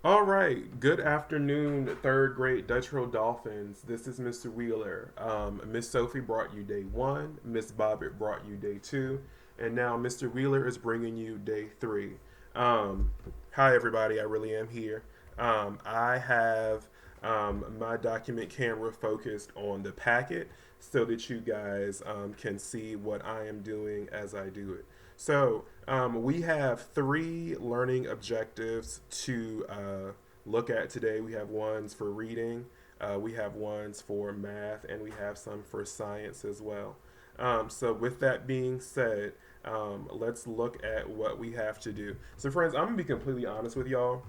All right. Good afternoon, third grade Dutrow Dolphins. This is Mr. Wheeler. Miss Sophie brought you day one. Miss Bobbitt brought you day two, and now Mr. Wheeler is bringing you day three. Um, Hi, everybody. I really am here. I have my document camera focused on the packet so that you guys can see what I am doing as I do it. We have three learning objectives to look at today. We have ones for reading, we have ones for math, and we have some for science as well. With that being said, let's look at what we have to do. So, friends, I'm gonna be completely honest with y'all.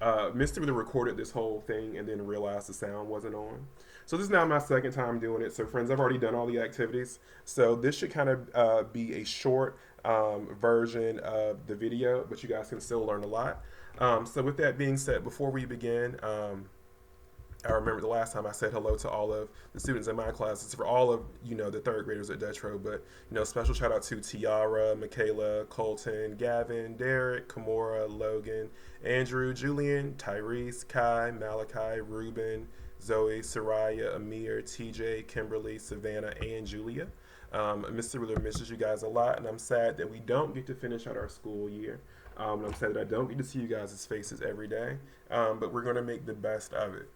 Mr. Really recorded this whole thing and then realized the sound wasn't on. So this is now my second time doing it. So friends, I've already done all the activities. So this should kind of be a short version of the video, but you guys can still learn a lot. So with that being said, before we begin, I remember the last time I said hello to all of the students in my classes, for all of the third graders at Dutrow. But special shout out to Tiara, Michaela, Colton, Gavin, Derek, Kamora, Logan, Andrew, Julian, Tyrese, Kai, Malachi, Ruben, Zoe, Soraya, Amir, TJ, Kimberly, Savannah, and Julia. Mr. Wheeler misses you guys a lot, and I'm sad that we don't get to finish out our school year. I'm sad that I don't get to see you guys' faces every day, but we're going to make the best of it.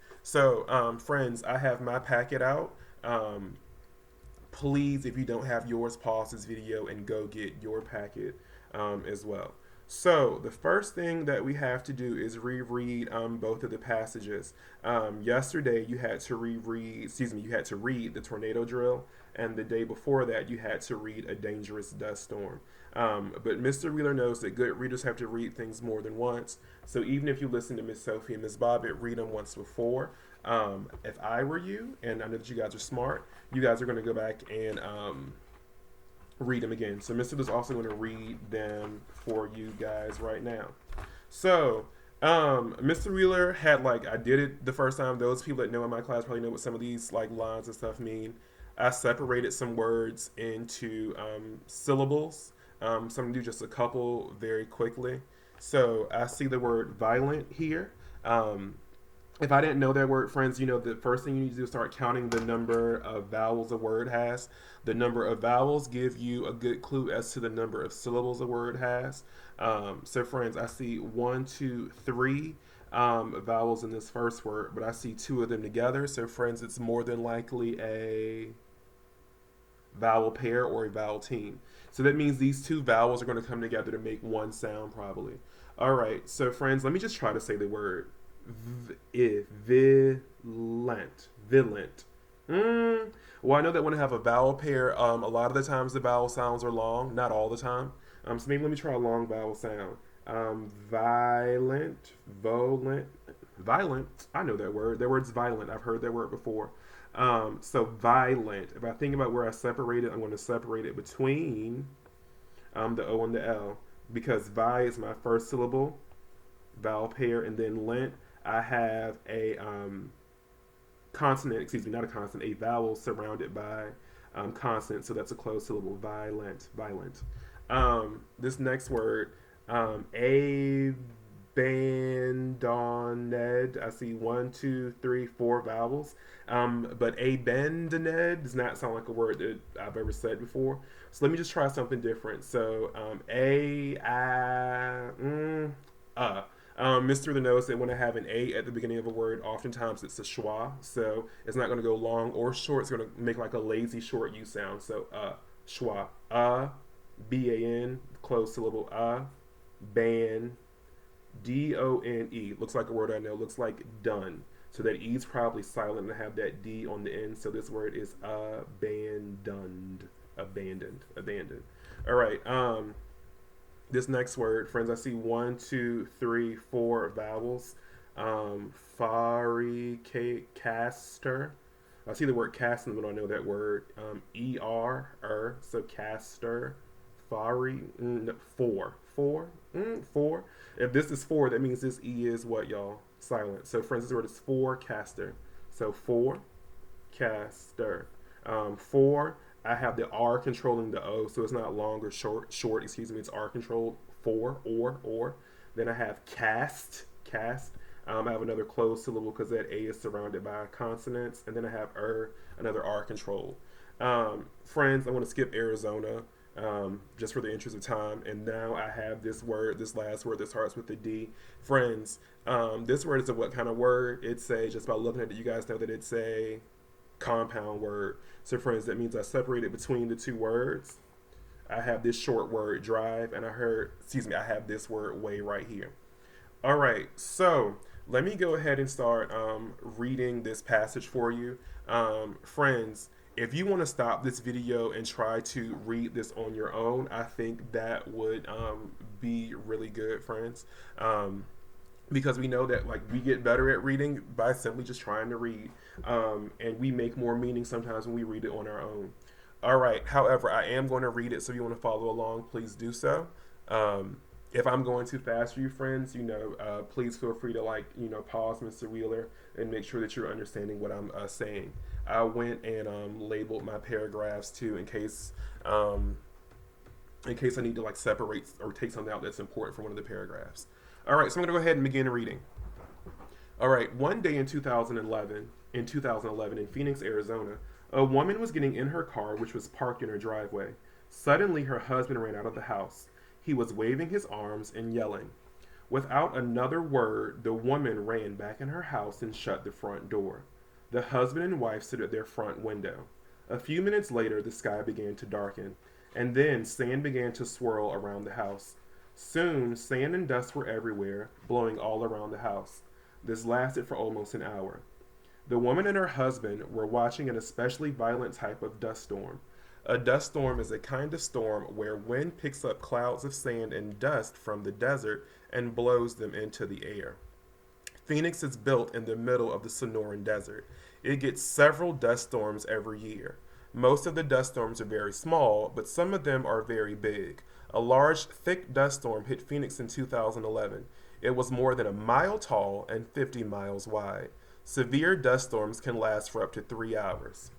Friends, I have my packet out. Please, if you don't have yours, pause this video and go get your packet as well. So, the first thing that we have to do is reread both of the passages. Yesterday, you had to you had to read the tornado drill, and the day before that, you had to read a dangerous dust storm. But Mr. Wheeler knows that good readers have to read things more than once. So even if you listen to Miss Sophie and Miss Bobbitt read them once before, if I were you, and I know that you guys are smart, you guys are going to go back and read them again. So Mr. is also going to read them for you guys right now. So Mr. Wheeler had I did it the first time. Those people that know in my class probably know what some of these lines and stuff mean. I separated some words into syllables. So I'm gonna do just a couple very quickly. So I see the word violent here. If I didn't know that word, friends, the first thing you need to do is start counting the number of vowels a word has. The number of vowels give you a good clue as to the number of syllables a word has. Friends, I see one, two, three vowels in this first word, but I see two of them together. So, friends, it's more than likely a vowel pair or a vowel team. So that means these two vowels are going to come together to make one sound, probably. All right, so friends, let me just try to say the word violent. Violent. Well, I know that when I have a vowel pair, a lot of the times the vowel sounds are long, not all the time. So maybe let me try a long vowel sound. Violent, violent, violent. I know that word. That word's violent. I've heard that word before. So violent. If I think about where I separate it, I'm going to separate it between the O and the L, because vi is my first syllable, vowel pair, and then lent, I have a consonant, excuse me, not a consonant, a vowel surrounded by consonant, so that's a closed syllable, violent, violent. This next word, abandoned. I see one, two, three, four vowels. But abandoned does not sound like a word that I've ever said before. So let me just try something different. So Mr. The knows that when I have an A at the beginning of a word, oftentimes it's a schwa. So it's not going to go long or short. It's going to make like a lazy short U sound. So schwa. B-A-N, closed syllable, ban, D-O-N-E. Looks like a word I know. Looks like done. So that E is probably silent and I have that D on the end. So this word is abandoned. Abandoned. Abandoned. All right. This next word, friends, I see one, two, three, four vowels. Caster. I see the word casting, but I don't know that word. E-R, so caster. Four. Four. If this is four, that means this E is what, y'all? Silent. So, friends, this word is forecaster. So, forecaster. Four, I have the R controlling the O, so it's not long or short, excuse me, it's R controlled. Four, or. Then I have cast. I have another closed syllable because that A is surrounded by consonants. And then I have another R control. Friends, I want to skip Arizona just for the interest of time. And now I have this word, this last word that starts with the D. Friends, this word is a what kind of word? It's a, just by looking at it, you guys know that it's a compound word. So friends, that means I separated between the two words. I have this short word drive, and I have this word way right here. All right, so let me go ahead and start reading this passage for you. Friends, if you want to stop this video and try to read this on your own, I think that would be really good, friends. Because we know that like we get better at reading by simply just trying to read, and we make more meaning sometimes when we read it on our own. All right. However, I am going to read it, so if you want to follow along, please do so. If I'm going too fast for you, friends, please feel free to pause Mr. Wheeler and make sure that you're understanding what I'm saying. I went and labeled my paragraphs too in case I need to separate or take something out that's important for one of the paragraphs. All right, so I'm going to go ahead and begin reading. All right, one day in 2011 in Phoenix, Arizona, a woman was getting in her car, which was parked in her driveway. Suddenly, her husband ran out of the house. He was waving his arms and yelling. Without another word, the woman ran back in her house and shut the front door. The husband and wife stood at their front window. A few minutes later, the sky began to darken, and then sand began to swirl around the house. Soon, sand and dust were everywhere, blowing all around the house. This lasted for almost an hour. The woman and her husband were watching an especially violent type of dust storm. A dust storm is a kind of storm where wind picks up clouds of sand and dust from the desert and blows them into the air. Phoenix is built in the middle of the Sonoran Desert. It gets several dust storms every year. Most of the dust storms are very small, but some of them are very big. A large, thick dust storm hit Phoenix in 2011. It was more than a mile tall and 50 miles wide. Severe dust storms can last for up to 3 hours.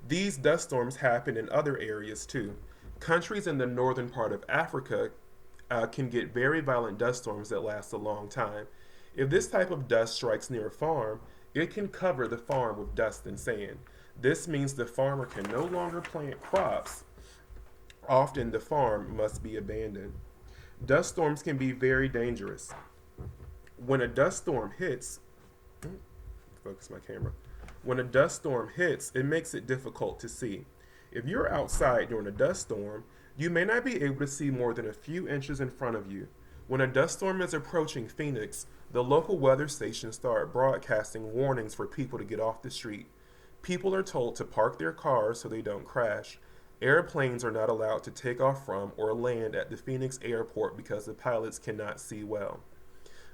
These dust storms happen in other areas too. Countries in the northern part of Africa can get very violent dust storms that last a long time. If this type of dust strikes near a farm, it can cover the farm with dust and sand. This means the farmer can no longer plant crops. Often the farm must be abandoned. Dust storms can be very dangerous. When a dust storm hits, focus my camera. When a dust storm hits, it makes it difficult to see. If you're outside during a dust storm, you may not be able to see more than a few inches in front of you. When a dust storm is approaching Phoenix, the local weather stations start broadcasting warnings for people to get off the street. People are told to park their cars so they don't crash. Airplanes are not allowed to take off from or land at the Phoenix airport because the pilots cannot see well.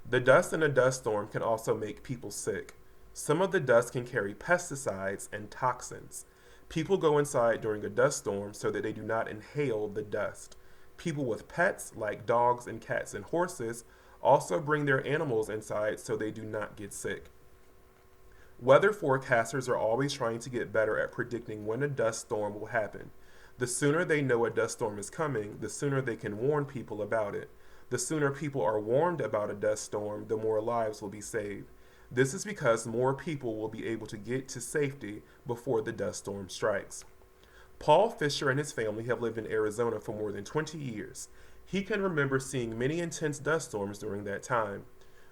The dust in a dust storm can also make people sick. Some of the dust can carry pesticides and toxins. People go inside during a dust storm so that they do not inhale the dust. People with pets, like dogs and cats and horses, also bring their animals inside so they do not get sick. Weather forecasters are always trying to get better at predicting when a dust storm will happen. The sooner they know a dust storm is coming, the sooner they can warn people about it. The sooner people are warned about a dust storm, the more lives will be saved. This is because more people will be able to get to safety before the dust storm strikes. Paul Fisher and his family have lived in Arizona for more than 20 years. He can remember seeing many intense dust storms during that time.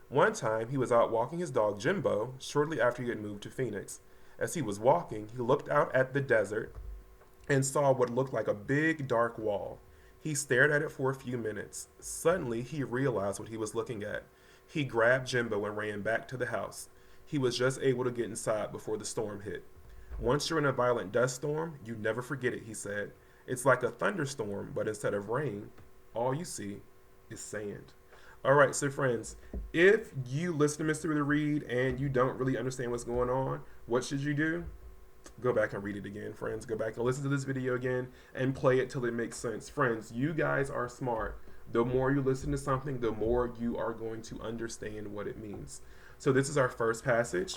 One time, he was out walking his dog Jimbo shortly after he had moved to Phoenix. As he was walking, he looked out at the desert and saw what looked like a big dark wall. He stared at it for a few minutes. Suddenly, he realized what he was looking at. He grabbed Jimbo and ran back to the house. He was just able to get inside before the storm hit. Once you're in a violent dust storm, you never forget it, he said. It's like a thunderstorm, but instead of rain, all you see is sand. All right, so friends, if you listen to Mr. Wheeler read and you don't really understand what's going on, what should you do? Go back and read it again, friends. Go back and listen to this video again and play it till it makes sense. Friends, you guys are smart. The more you listen to something, the more you are going to understand what it means. So this is our first passage.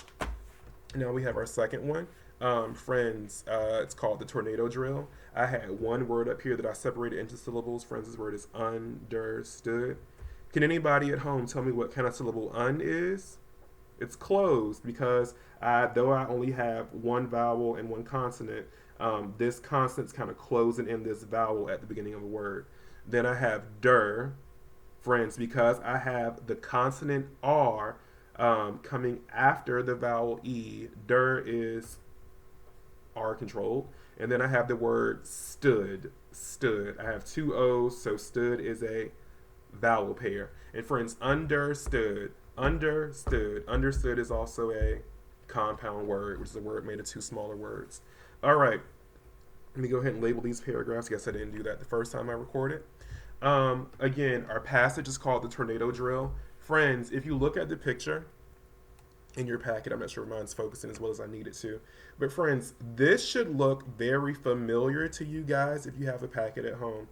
Now we have our second one. Friends, it's called the tornado drill. I had one word up here that I separated into syllables. Friends, this word is understood. Can anybody at home tell me what kind of syllable un is? It's closed because though I only have one vowel and one consonant, this consonant's kind of closing in this vowel at the beginning of a word. Then I have der, friends, because I have the consonant R coming after the vowel E. Der is R controlled. And then I have the word stood. Stood. I have two O's, so stood is a vowel pair. And friends, understood. Understood. Understood is also a compound word, which is a word made of two smaller words. All right. Let me go ahead and label these paragraphs. Guess I didn't do that the first time I recorded. Again, our passage is called the tornado drill. Friends, if you look at the picture in your packet, I'm not sure mine's focusing as well as I need it to. But friends, this should look very familiar to you guys if you have a packet at home.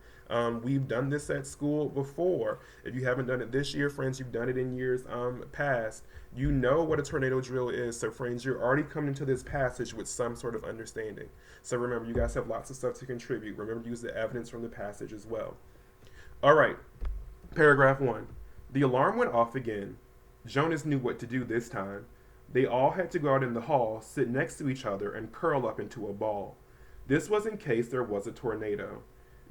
We've done this at school before. If you haven't done it this year, friends, you've done it in years past. You know what a tornado drill is. So friends, you're already coming into this passage with some sort of understanding. So remember, you guys have lots of stuff to contribute. Remember to use the evidence from the passage as well. All right, paragraph 1. The alarm went off again. Jonas knew what to do this time. They all had to go out in the hall, sit next to each other, and curl up into a ball. This was in case there was a tornado.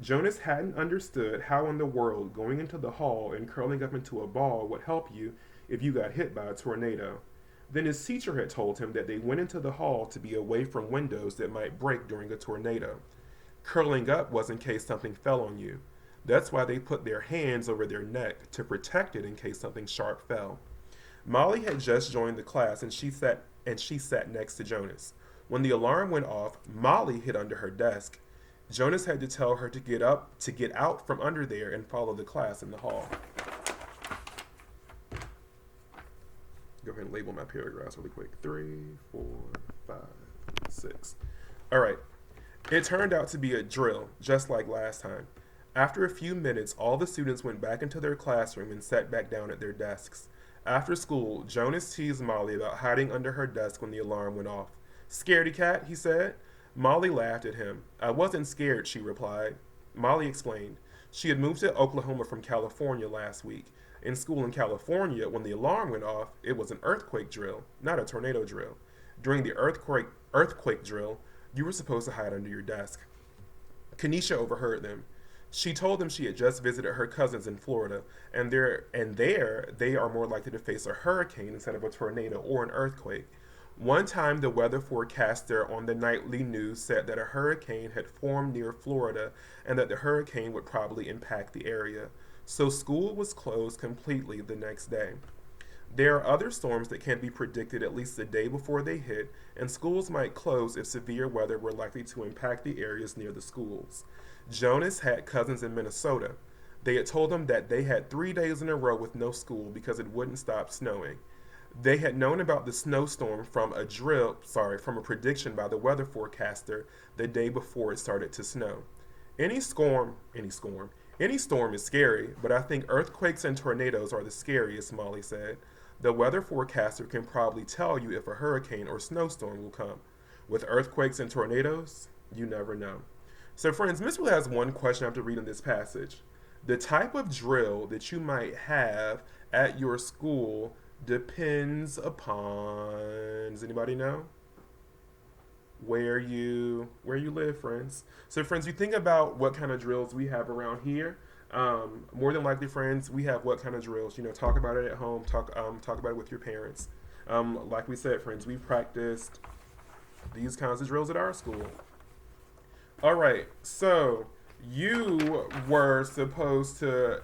Jonas hadn't understood how in the world going into the hall and curling up into a ball would help you if you got hit by a tornado. Then his teacher had told him that they went into the hall to be away from windows that might break during a tornado. Curling up was in case something fell on you. That's why they put their hands over their neck to protect it in case something sharp fell. Molly had just joined the class and she sat next to Jonas. When the alarm went off, Molly hid under her desk. Jonas had to tell her to get out from under there and follow the class in the hall. Go ahead and label my paragraphs really quick. 3, 4, 5, 6. All right. It turned out to be a drill, just like last time. After a few minutes, all the students went back into their classroom and sat back down at their desks. After school, Jonas teased Molly about hiding under her desk when the alarm went off. "Scaredy cat," he said. Molly laughed at him. "I wasn't scared," she replied. Molly explained. She had moved to Oklahoma from California last week. In school in California, when the alarm went off, it was an earthquake drill, not a tornado drill. During the earthquake drill, you were supposed to hide under your desk. Kanisha overheard them. She told them she had just visited her cousins in Florida, and there they are more likely to face a hurricane instead of a tornado or an earthquake. One time, the weather forecaster on the nightly news said that a hurricane had formed near Florida and that the hurricane would probably impact the area. So school was closed completely the next day. There are other storms that can be predicted at least the day before they hit, and schools might close if severe weather were likely to impact the areas near the schools. Jonas had cousins in Minnesota. They had told him that they had 3 days in a row with no school because it wouldn't stop snowing. They had known about the snowstorm from a prediction by the weather forecaster the day before it started to snow. Any storm is scary, but I think earthquakes and tornadoes are the scariest, Molly said. The weather forecaster can probably tell you if a hurricane or snowstorm will come. With earthquakes and tornadoes, you never know. So friends, Miss Will has one question after reading this passage. The type of drill that you might have at your school depends upon, does anybody know? Where you live, friends. So friends, you think about what kind of drills we have around here. More than likely, friends, we have what kind of drills? Talk about it at home. Talk about it with your parents. Like we said, friends, we've practiced these kinds of drills at our school. All right, so you were supposed to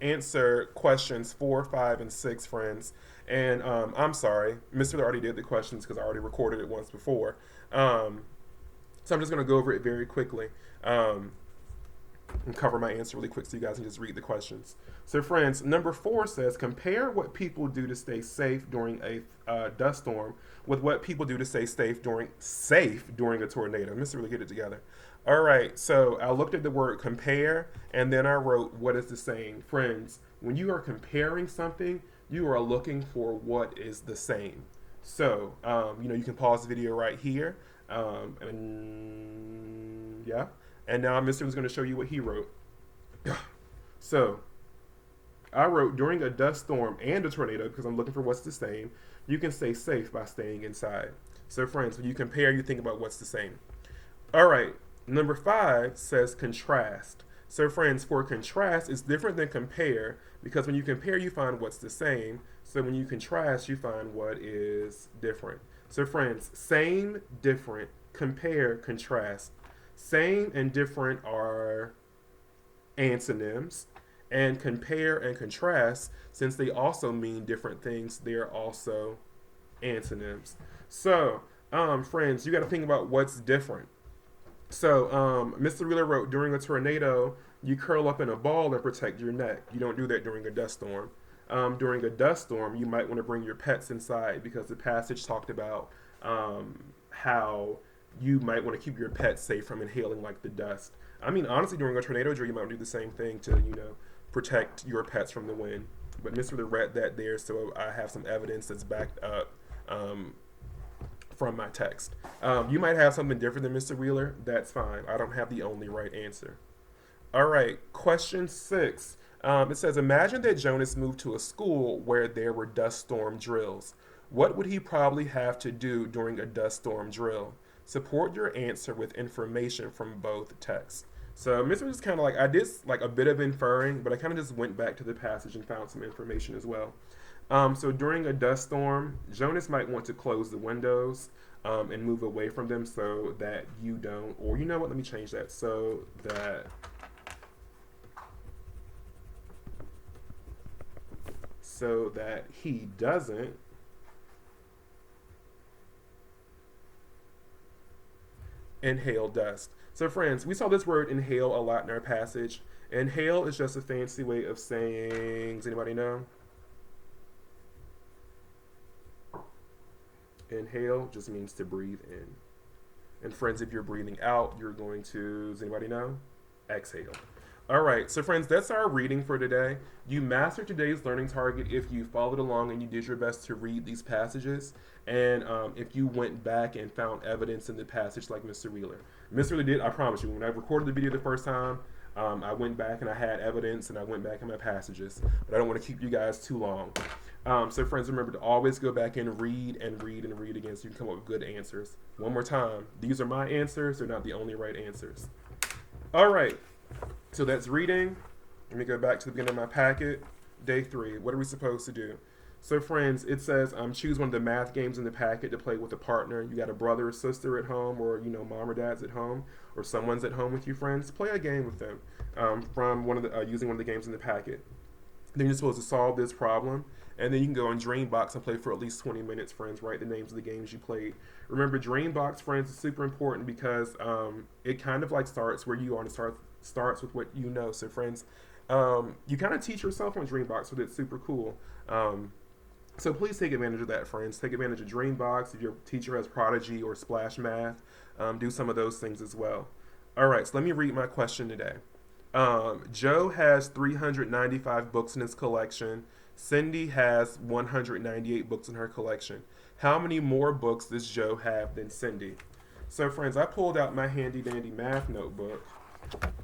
answer questions 4, 5, and 6, friends. And I'm sorry, Mr. already did the questions because I already recorded it once before. So I'm just going to go over it very quickly and cover my answer really quick so you guys can just read the questions. So friends, number 4 says, compare what people do to stay safe during a dust storm with what people do to stay safe during a tornado. I'm just really get it together. All right, so I looked at the word compare, and then I wrote, what is the same? Friends, when you are comparing something, you are looking for what is the same. So, you can pause the video right here. And now Mr. was going to show you what he wrote. So, I wrote during a dust storm and a tornado because I'm looking for what's the same. You can stay safe by staying inside. So, friends, when you compare, you think about what's the same. All right, number 5 says contrast. So, friends, for contrast, it's different than compare because when you compare, you find what's the same. So, when you contrast, you find what is different. So, friends, same, different, compare, contrast. Same and different are antonyms, and compare and contrast, since they also mean different things, they're also antonyms. So, friends, you got to think about what's different. So, Mr. Wheeler wrote, during a tornado, you curl up in a ball and protect your neck. You don't do that during a dust storm. During a dust storm, you might want to bring your pets inside because the passage talked about how you might want to keep your pets safe from inhaling like the dust. I mean, honestly, during a tornado drill, you might do the same thing to, protect your pets from the wind. But Mr. Wheeler read that there, so I have some evidence that's backed up from my text. You might have something different than Mr. Wheeler. That's fine. I don't have the only right answer. All right, question 6. It says, imagine that Jonas moved to a school where there were dust storm drills. What would he probably have to do during a dust storm drill? Support your answer with information from both texts. So Mr. was kind of like, I did like a bit of inferring, but I kind of just went back to the passage and found some information as well. So during a dust storm, Jonas might want to close the windows and move away from them so that you don't, or you know what, let me change that, so that he doesn't inhale dust. So friends, we saw this word inhale a lot in our passage. Inhale is just a fancy way of saying, does anybody know? Inhale just means to breathe in. And friends, if you're breathing out, you're going to, does anybody know? Exhale. All right, so friends, that's our reading for today. You mastered today's learning target if you followed along and you did your best to read these passages, and if you went back and found evidence in the passage like Mr. Wheeler. Mr. Wheeler did, I promise you, when I recorded the video the first time, I went back and I had evidence and I went back in my passages, but I don't want to keep you guys too long. So friends, remember to always go back and read and read and read again so you can come up with good answers. One more time, these are my answers, they're not the only right answers. All right. So that's reading. Let me go back to the beginning of my packet. Day 3. What are we supposed to do? So friends, it says choose one of the math games in the packet to play with a partner. You got a brother or sister at home, or mom or dad's at home, or someone's at home with you, friends. Play a game with them from one of the using one of the games in the packet. Then you're supposed to solve this problem, and then you can go on Dreambox and play for at least 20 minutes, friends. Write the names of the games you played. Remember, Dreambox, friends, is super important because it kind of like starts where you are and starts with what you know. So, friends, you kind of teach yourself on Dreambox, so that's super cool. So please take advantage of that, friends. Take advantage of Dreambox. If your teacher has Prodigy or Splash Math, do some of those things as well. All right, so let me read my question today. Joe has 395 books in his collection. Cindy has 198 books in her collection. How many more books does Joe have than Cindy? So, friends, I pulled out my handy-dandy math notebook,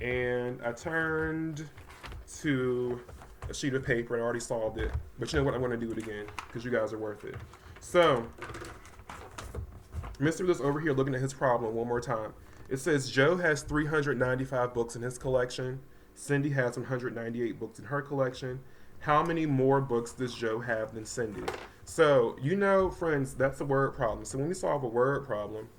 and I turned to a sheet of paper and I already solved it. But you know what? I'm going to do it again because you guys are worth it. So, Mr. Lewis over here looking at his problem one more time. It says Joe has 395 books in his collection. Cindy has 198 books in her collection. How many more books does Joe have than Cindy? So, friends, that's a word problem. So when we solve a word problem,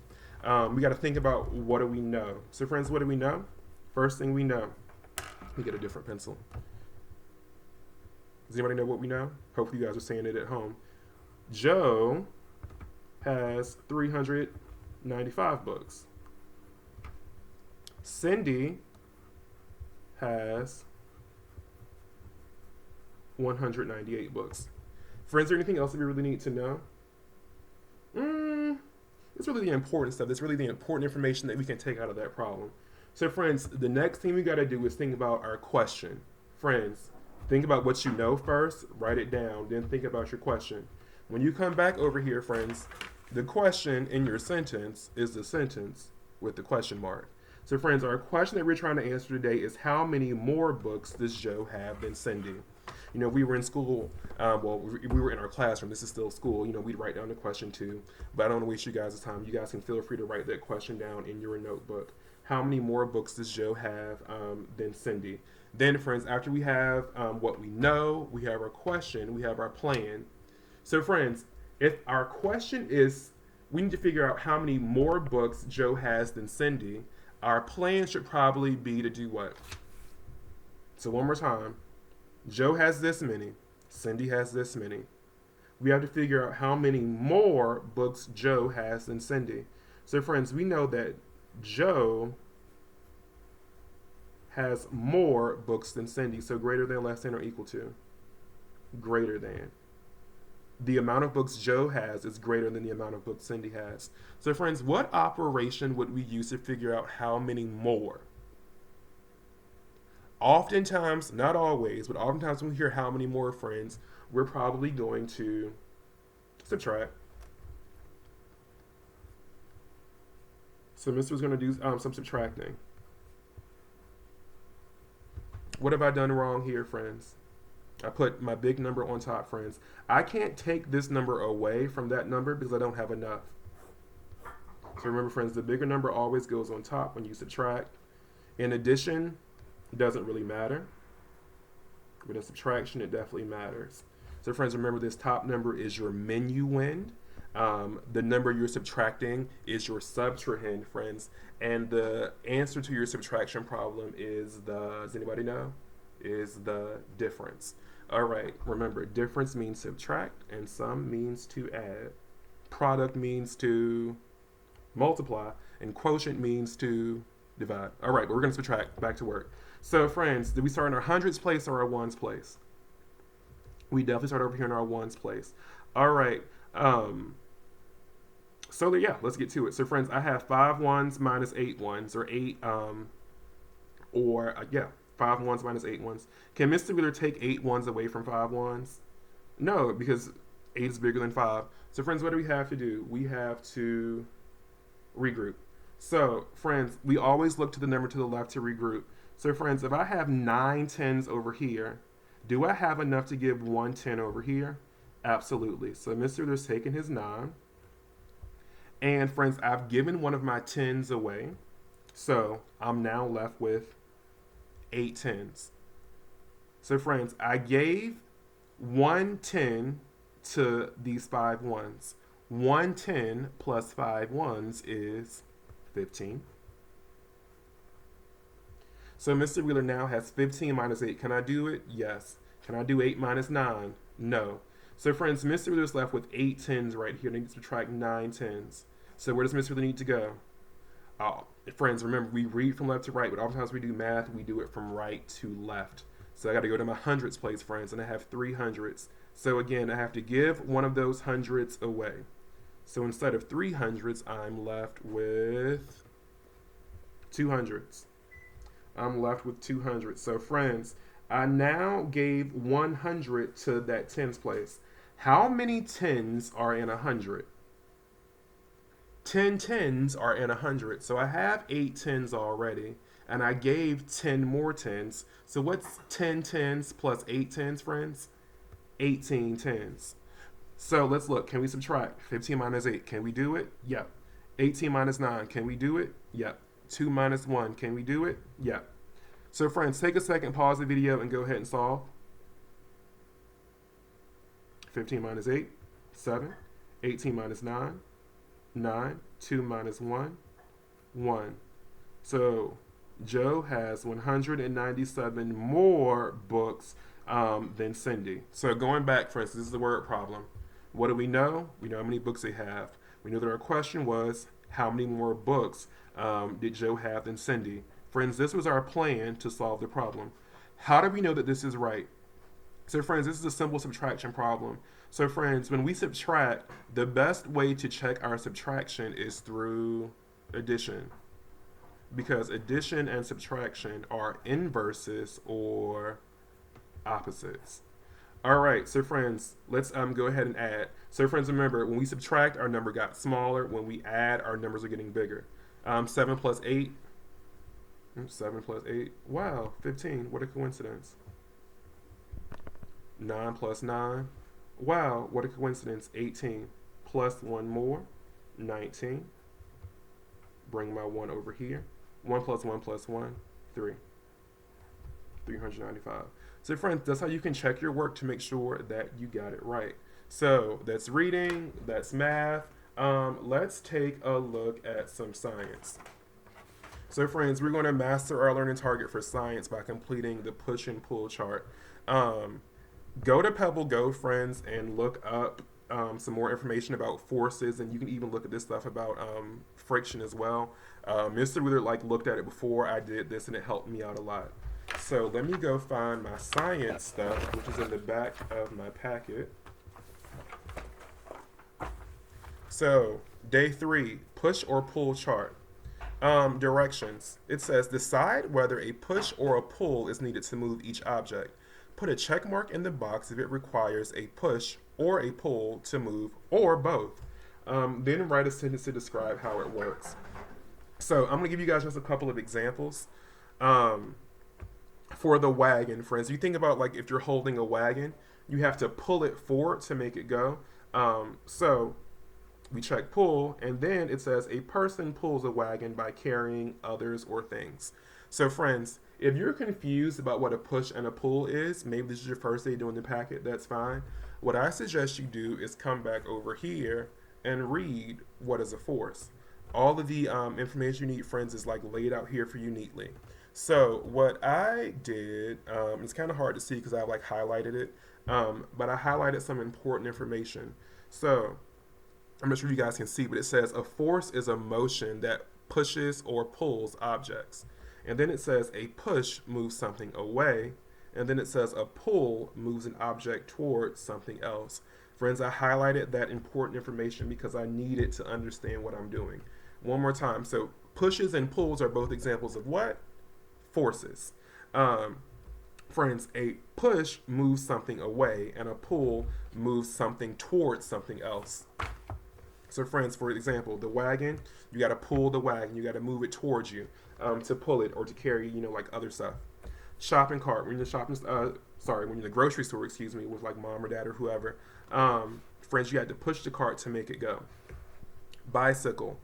we got to think about what do we know. So, friends, what do we know? First thing we know. Let me get a different pencil. Does anybody know what we know? Hopefully you guys are saying it at home. Joe has 395 books. Cindy has 198 books. Friends, is there anything else that we really need to know? It's really the important stuff. It's really the important information that we can take out of that problem. So, friends, the next thing we got to do is think about our question. Friends, think about what you know first, write it down, then think about your question. When you come back over here, friends, the question in your sentence is the sentence with the question mark. So, friends, our question that we're trying to answer today is how many more books does Joe have than Cindy? We were in school. Well, we were in our classroom. This is still school. We'd write down the question too. But I don't want to waste you guys' time. You guys can feel free to write that question down in your notebook. How many more books does Joe have than Cindy? Then, friends, after we have what we know, we have our question, we have our plan. So, friends, if our question is we need to figure out how many more books Joe has than Cindy, our plan should probably be to do what? So, one more time. Joe has this many, Cindy has this many. We have to figure out how many more books Joe has than Cindy. So, friends, we know that Joe has more books than Cindy. So, greater than, less than, or equal to? Greater than. The amount of books Joe has is greater than the amount of books Cindy has. So, friends, what operation would we use to figure out how many more? Oftentimes, not always, but oftentimes when we hear how many more, friends, we're probably going to subtract. So Mr. was going to do some subtracting. What have I done wrong here, friends? I put my big number on top, friends. I can't take this number away from that number because I don't have enough. So remember, friends, the bigger number always goes on top when you subtract. In addition, it doesn't really matter. But in subtraction, it definitely matters. So friends, remember this top number is your minuend. The number you're subtracting is your subtrahend, friends. And the answer to your subtraction problem is does anybody know? Is the difference. All right, remember, difference means subtract and sum means to add. Product means to multiply and quotient means to divide. All right, but we're going to subtract. Back to work. So, friends, did we start in our hundreds place or our ones place? We definitely start over here in our ones place. All right. So, yeah, let's get to it. So, friends, I have 5 ones minus 8 ones, or 5 ones minus 8 ones. Can Mr. Wheeler take 8 ones away from 5 ones? No, because 8 is bigger than 5. So, friends, what do we have to do? We have to regroup. So, friends, we always look to the number to the left to regroup. So, friends, if I have 9 tens over here, do I have enough to give 1 10 over here? Absolutely. So, Mr. Wheeler's taking his 9. And, friends, I've given one of my 10s away. So, I'm now left with 8 tens. So, friends, I gave 1 10 to these 5 ones. 1 10 plus 5 ones is 15. So Mr. Wheeler now has 15 minus 8. Can I do it? Yes. Can I do 8 minus 9? No. So friends, Mr. Wheeler's left with 8 tens right here. He needs to subtract 9 tens. So where does Mr. Wheeler need to go? Oh, friends, remember, we read from left to right, but oftentimes we do math, we do it from right to left. So I got to go to my hundreds place, friends, and I have 3 hundreds. So again, I have to give one of those hundreds away. So instead of 3 hundreds, I'm left with 2 hundreds. I'm left with 200. So friends, I now gave 100 to that tens place. How many tens are in 100? 10 tens are in 100. So I have 8 tens already, and I gave 10 more tens. So what's 10 tens plus 8 tens, friends? 18 tens. So let's look. Can we subtract? 15 minus 8. Can we do it? Yep. 18 minus 9. Can we do it? Yep. 2 minus 1. Can we do it? Yep. So friends, take a second, pause the video, and go ahead and solve. 15 minus 8, 7. 18 minus 9, 9. 2 minus 1, 1. So Joe has 197 more books than Cindy. So going back, friends, this is the word problem. What do we know? We know how many books they have. We know that our question was, how many more books did Joe have than Cindy? Friends, this was our plan to solve the problem. How do we know that this is right? So friends, this is a simple subtraction problem. So friends, when we subtract, the best way to check our subtraction is through addition. Because addition and subtraction are inverses or opposites. All right, so friends, let's go ahead and add. So friends, remember, when we subtract, our number got smaller. When we add, our numbers are getting bigger. 7 plus 8. 7 plus 8. Wow, 15. What a coincidence. 9 plus 9. Wow, what a coincidence. 18 plus 1 more, 19. Bring my 1 over here. 1 plus 1 plus 1, 3. 395. So friends, that's how you can check your work to make sure that you got it right. So that's reading, that's math. Let's take a look at some science. So friends, we're going to master our learning target for science by completing the push and pull chart. Go to Pebble Go, friends, and look up some more information about forces, and you can even look at this stuff about friction as well. Mr. Wheeler looked at it before I did this, and it helped me out a lot. So let me go find my science stuff, which is in the back of my packet. So day 3, push or pull chart. Directions. It says decide whether a push or a pull is needed to move each object. Put a check mark in the box if it requires a push or a pull to move, or both. Then write a sentence to describe how it works. So I'm going to give you guys just a couple of examples. For the wagon, friends, you think about if you're holding a wagon, you have to pull it forward to make it go. So we check pull, and then it says a person pulls a wagon by carrying others or things. So friends, if you're confused about what a push and a pull is, maybe this is your first day doing the packet, that's fine. What I suggest you do is come back over here and read what is a force. All of the information you need, friends, is laid out here for you neatly. So what I did, it's kind of hard to see because I highlighted it, but I highlighted some important information. So I'm not sure you guys can see, but it says a force is a motion that pushes or pulls objects. And then it says a push moves something away. And then it says a pull moves an object towards something else. Friends, I highlighted that important information because I needed to understand what I'm doing. One more time. So pushes and pulls are both examples of what? Forces. Friends, a push moves something away and a pull moves something towards something else. So friends, for example, the wagon, you got to pull the wagon, you got to move it towards you to pull it or to carry, other stuff. Shopping cart, when you're shopping, when you're in the grocery store, with mom or dad or whoever, friends, you had to push the cart to make it go. Bicycle,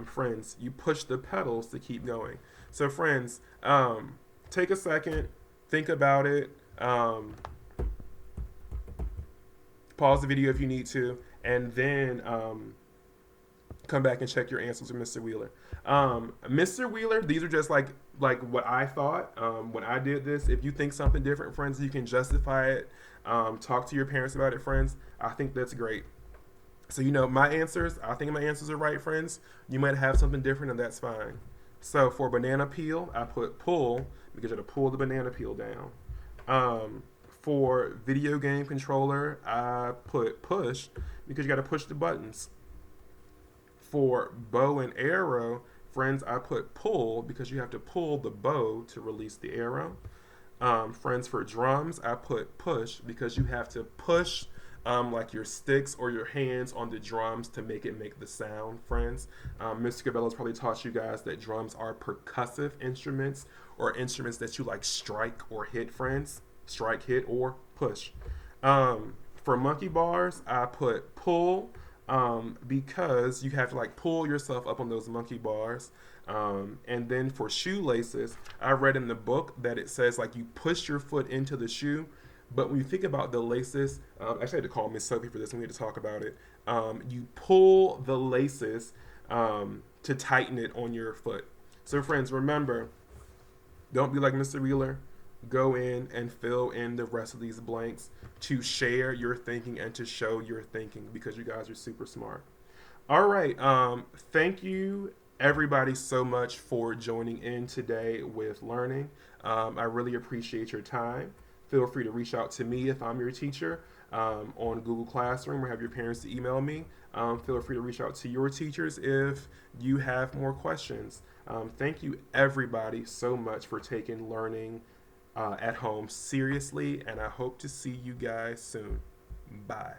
friends, you push the pedals to keep going. So friends, take a second, think about it, pause the video if you need to, and then come back and check your answers with Mr. Wheeler. Mr. Wheeler, these are just like what I thought when I did this. If you think something different, friends, you can justify it. Talk to your parents about it, friends. I think that's great. So, my answers, I think my answers are right, friends. You might have something different, and that's fine. So for banana peel, I put pull because you have to pull the banana peel down. For video game controller, I put push because you got to push the buttons. For bow and arrow, friends, I put pull because you have to pull the bow to release the arrow. Friends, for drums, I put push because you have to push your sticks or your hands on the drums to make the sound, friends. Mr. Cabela's probably taught you guys that drums are percussive instruments or instruments that you strike or hit, friends. Strike, hit, or push. For monkey bars, I put pull because you have to pull yourself up on those monkey bars. And then for shoelaces, I read in the book that it says you push your foot into the shoe. But when you think about the laces, actually I had to call Miss Sophie for this and we had to talk about it. You pull the laces to tighten it on your foot. So friends, remember, don't be like Mr. Wheeler. Go in and fill in the rest of these blanks to share your thinking and to show your thinking because you guys are super smart. All right. Thank you, everybody, so much for joining in today with learning. I really appreciate your time. Feel free to reach out to me if I'm your teacher on Google Classroom or have your parents to email me. Feel free to reach out to your teachers if you have more questions. Thank you, everybody, so much for taking learning at home seriously, and I hope to see you guys soon. Bye.